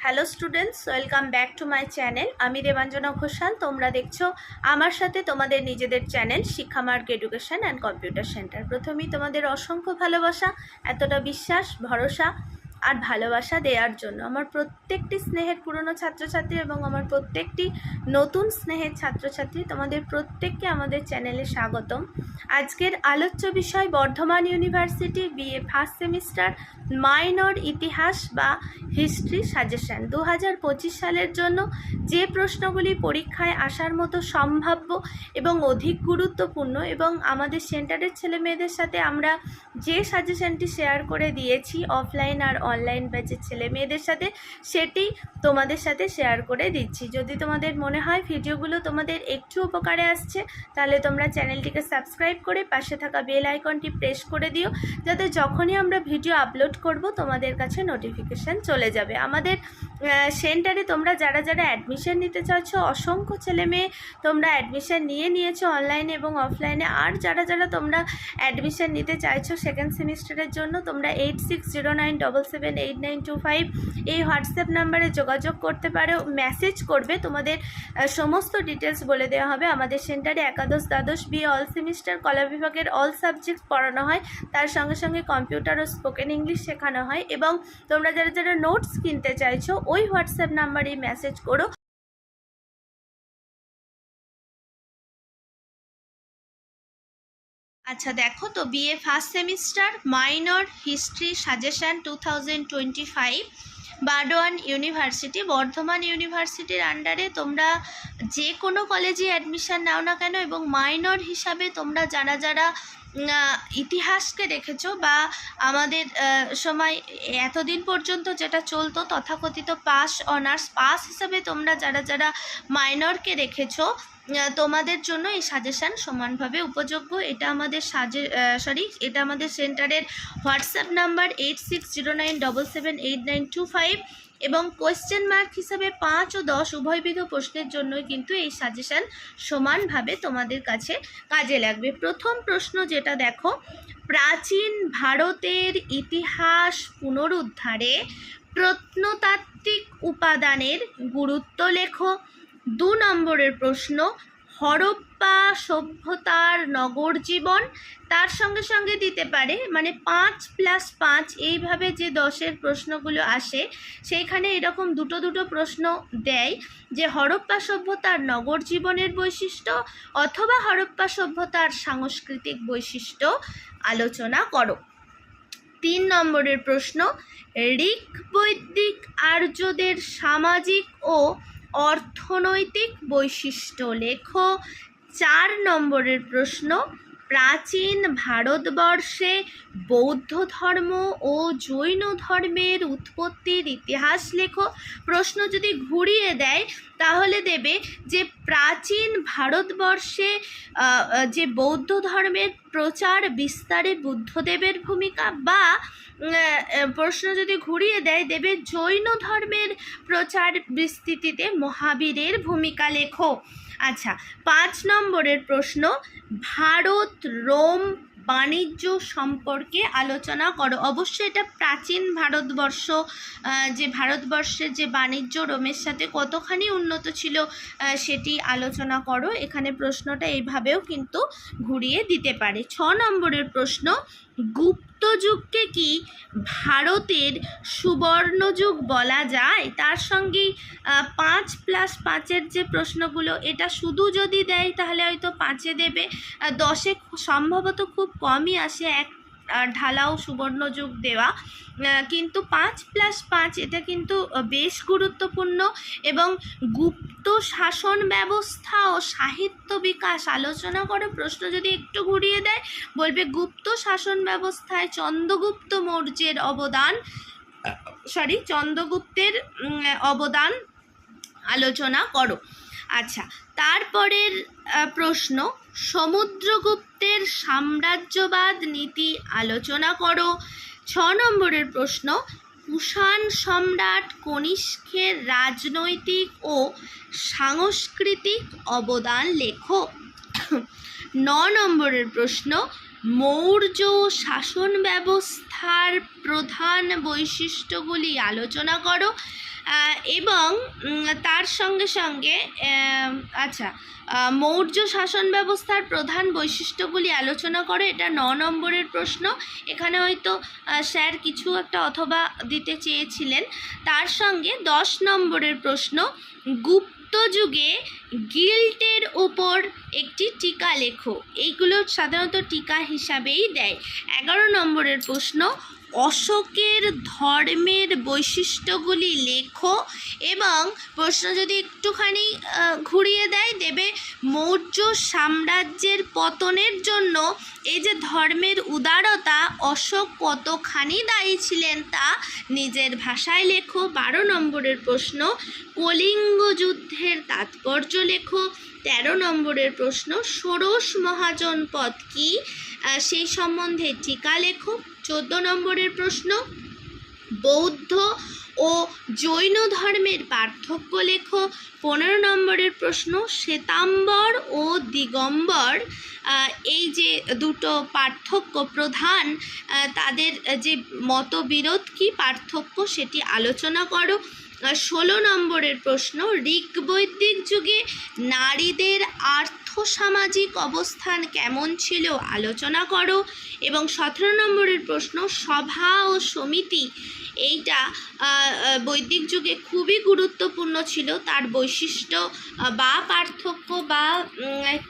Hello students, welcome back to my channel. আমি দেবাঞ্জনা ঘোষাল। তোমরা দেখছো আমার সাথে তোমাদের নিজেদের channel Shikshamarg education and computer centre. প্রথমেই তোমাদের অসংখ্য ভালোবাসা, এতটা বিশ্বাস, ভরসা আর ভালোবাসা দেওয়ার জন্য। আমার প্রত্যেকটি স্নেহের পুরনো ছাত্রছাত্রী এবং আমার প্রত্যেকটি নতুন স্নেহের ছাত্রছাত্রী, তোমাদের প্রত্যেককে আমাদের চ্যানেলে স্বাগতম। আজকের আলোচ্য বিষয় Bardhaman university BA first semester minor ইতিহাস বা হিস্ট্রি সাজেশন 2025 সালের জন্য যে প্রশ্নগুলি পরীক্ষায় আসার মতো সম্ভাব্য এবং অধিক গুরুত্বপূর্ণ, এবং আমাদের সেন্টারের ছেলে মেয়েদের সাথে আমরা যে সাজেশনটি শেয়ার করে দিয়েছি অফলাইন আর অনলাইন ব্যাচের ছেলে মেয়েদের সাথে, সেটি তোমাদের সাথে শেয়ার করে দিচ্ছি। যদি তোমাদের মনে হয় ভিডিওগুলো তোমাদের একটু উপকারে আসছে, তাহলে তোমরা চ্যানেলটিকে সাবস্ক্রাইব করে পাশে থাকা বেল আইকনটি প্রেস করে দিও, যাতে যখনই আমরা ভিডিও আপলোড করব তোমাদের কাছে নোটিফিকেশান চলে যাবে। আমাদের সেন্টারে তোমরা যারা যারা অ্যাডমিশন নিতে চাইছো, অসংখ্য ছেলে মেয়ে তোমরা অ্যাডমিশন নিয়েছো অনলাইনে এবং অফলাইনে। আর যারা যারা তোমরা অ্যাডমিশন নিতে চাইছো সেকেন্ড সেমিস্টারের জন্য, তোমরা 8609778925 এই হোয়াটসঅ্যাপ নাম্বারে যোগাযোগ করতে পারো, মেসেজ করবে, তোমাদের সমস্ত ডিটেলস বলে দেওয়া হবে। আমাদের সেন্টারে একাদশ দ্বাদশ বিএ অল সেমিস্টার কলা বিভাগের অল সাবজেক্ট পড়ানো হয়, তার সঙ্গে সঙ্গে কম্পিউটার ও স্পোকেন ইংলিশ শেখানো হয়। এবং তোমরা যারা যারা নোটস কিনতে চাইছো ওই হোয়াটসঅ্যাপ নাম্বারে মেসেজ করো। আচ্ছা দেখো, তো BA first semester minor history suggestion 2025 Burdwan university, Bardhaman ইউনিভার্সিটির আন্ডারে তোমরা যে কোনো কলেজে অ্যাডমিশান নাও না কেন, এবং মাইনর হিসাবে তোমরা যারা যারা ইতিহাসকে রেখেছো বা আমাদের সময় এতদিন পর্যন্ত যেটা চলতো তথাকথিত পাস অনার্স পাস হিসাবে তোমরা যারা যারা মাইনরকে রেখেছো, তোমাদের জন্য এই সাজেশান সমানভাবে উপযোগ্য। এটা আমাদের এটা আমাদের সেন্টারের হোয়াটসঅ্যাপ নাম্বার 8609778925, এবং কোয়েশ্চেন মার্ক হিসাবে 5 ও 10 উভয়বিধ প্রশ্নের জন্যই কিন্তু এই সাজেশান সমানভাবে তোমাদের কাছে কাজে লাগবে। প্রথম প্রশ্ন যেটা দেখো, প্রাচীন ভারতের ইতিহাস পুনরুদ্ধারে প্রত্নতাত্ত্বিক উপাদানের গুরুত্ব লেখো। 2 নম্বরের প্রশ্ন, হরপ্পা সভ্যতার নগর জীবন, তার সঙ্গে সঙ্গে দিতে পারে মানে 5+5 এইভাবে যে 10-এর প্রশ্নগুলো আসে, সেইখানে এরকম দুটো প্রশ্ন দেয় যে হরপ্পা সভ্যতার নগর জীবনের বৈশিষ্ট্য অথবা হরপ্পা সভ্যতার সাংস্কৃতিক বৈশিষ্ট্য আলোচনা করো। 3 নম্বরের প্রশ্ন, ঋক বৈদিক আর্যদের সামাজিক ও অর্থনৈতিক বৈশিষ্ট্য লেখো। 4 নম্বরের প্রশ্ন, প্রাচীন ভারতবর্ষে বৌদ্ধ ধর্ম ও জৈন ধর্মের উৎপত্তির ইতিহাস লেখো। প্রশ্ন যদি ঘুরিয়ে দেয় তাহলে দেবে যে প্রাচীন ভারতবর্ষে যে বৌদ্ধ ধর্মের প্রচার বিস্তারে বুদ্ধদেবের ভূমিকা, বা প্রশ্ন যদি ঘুরিয়ে দেয় দেবে জৈন ধর্মের প্রচার বিস্তৃতিতে মহাবীরের ভূমিকা লেখো। আচ্ছা, 5 নম্বরের প্রশ্ন, ভারত রোম বাণিজ্য সম্পর্কে আলোচনা করো। অবশ্যই এটা প্রাচীন ভারতবর্ষ, যে ভারতবর্ষের যে বাণিজ্য রোমের সাথে কতখানি উন্নত ছিল সেটি আলোচনা করো। এখানে প্রশ্নটা এইভাবেও কিন্তু ঘুরিয়ে দিতে পারে। 6 নম্বরের প্রশ্ন, গুপ্ত যুগকে কি ভারতের সুবর্ণযুগ বলা যায়? তার সঙ্গেই 5+5-এর যে প্রশ্নগুলো, এটা শুধু যদি দেয় তাহলে হয়তো 5-এ দেবে, 10-এ সম্ভবত খুব কমই আসে এক ঢালাও সুবর্ণযুগ দেওয়া, কিন্তু 5+5 এটা কিন্তু বেশ গুরুত্বপূর্ণ। এবং গুপ্ত শাসন ব্যবস্থা ও সাহিত্য বিকাশ আলোচনা করে। প্রশ্ন যদি একটু ঘুরিয়ে দেয় বলবে গুপ্ত শাসন ব্যবস্থায় চন্দ্রগুপ্তের অবদান আলোচনা করো। আচ্ছা, তারপরের প্রশ্ন, সমুদ্রগুপ্তের সাম্রাজ্যবাদ নীতি আলোচনা করো। 6 নম্বরের প্রশ্ন, কুষাণ সম্রাট কনিষ্কের রাজনৈতিক ও সাংস্কৃতিক অবদান লেখো। 9 নম্বরের প্রশ্ন, মৌর্য শাসন ব্যবস্থার প্রধান বৈশিষ্ট্যগুলি আলোচনা করো। এবং তার সঙ্গে সঙ্গে আচ্ছা, মৌর্য শাসন ব্যবস্থার প্রধান বৈশিষ্ট্যগুলি আলোচনা করে, এটা 9 নম্বরের প্রশ্ন। এখানে হয়তো স্যার কিছু একটা অথবা দিতে চেয়েছিলেন। তার সঙ্গে 10 নম্বরের প্রশ্ন, গুপ্ত যুগে গিল্টের উপর একটি টিকা লেখো। এইগুলো সাধারণত টিকা হিসাবেই দেয়। 11 নম্বরের প্রশ্ন, অশোকের ধর্মের বৈশিষ্ট্যগুলি লেখো। এবং প্রশ্ন যদি একটুখানি ঘুরিয়ে দেবে মৌর্য সাম্রাজ্যের পতনের জন্য এই যে ধর্মের উদারতা, অশোক কতখানি দায়ী ছিলেন তা নিজের ভাষায় লেখো। 12 নম্বরের প্রশ্ন, কলিঙ্গ যুদ্ধের তাৎপর্য লেখো। 13 নম্বরের প্রশ্ন, ষোড়শ মহাজনপদ কি, সেই সম্বন্ধে টিকা লেখো। 14 নম্বরের প্রশ্ন, বৌদ্ধ ও জৈন ধর্মের পার্থক্য লেখো। 15 নম্বরের প্রশ্ন, শ্বেতাম্বর ও দিগম্বর এই যে দুটো পার্থক্য প্রধান, তাদের যে মতবিরোধ কি পার্থক্য সেটি আলোচনা করো। 16 নম্বরের প্রশ্ন, ঋগ্বৈদিক যুগে নারীদের আর্থসামাজিক অবস্থান কেমন ছিল আলোচনা করো। এবং 17 নম্বরের প্রশ্ন, সভা ও সমিতি এইটা বৈদিক যুগে খুবই গুরুত্বপূর্ণ ছিল, তার বৈশিষ্ট্য বা পার্থক্য বা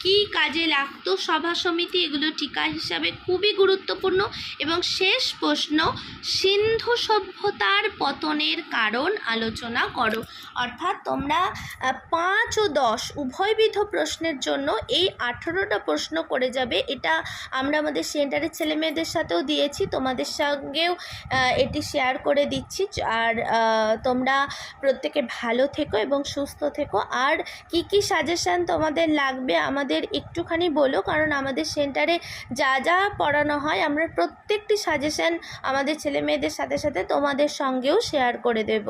কী কাজে লাগতো সভা সমিতি, এগুলো টিকা হিসাবে খুবই গুরুত্বপূর্ণ। এবং শেষ প্রশ্ন, সিন্ধু সভ্যতার পতনের কারণ আলোচনা করো। অর্থাৎ তোমরা 5 ও 10 উভয়বিধ প্রশ্নের জন্য এই 18টা প্রশ্ন করে যাবে। এটা আমরা আমাদের সেন্টারের ছেলেমেয়েদের সাথেও দিয়েছি, তোমাদের সঙ্গেও এটি শেয়ার করে দিচ্ছি। আর তোমরা প্রত্যেকে ভালো থেকো এবং সুস্থ থেকো। আর কি কি সাজেশান তোমাদের লাগবে আমাদের একটুখানি বলো, কারণ আমাদের সেন্টারে যা যা পড়ানো হয় আমরা প্রত্যেকটি সাজেশান আমাদের ছেলেমেয়েদের সাথে সাথে তোমাদের সঙ্গেও শেয়ার করে দেব।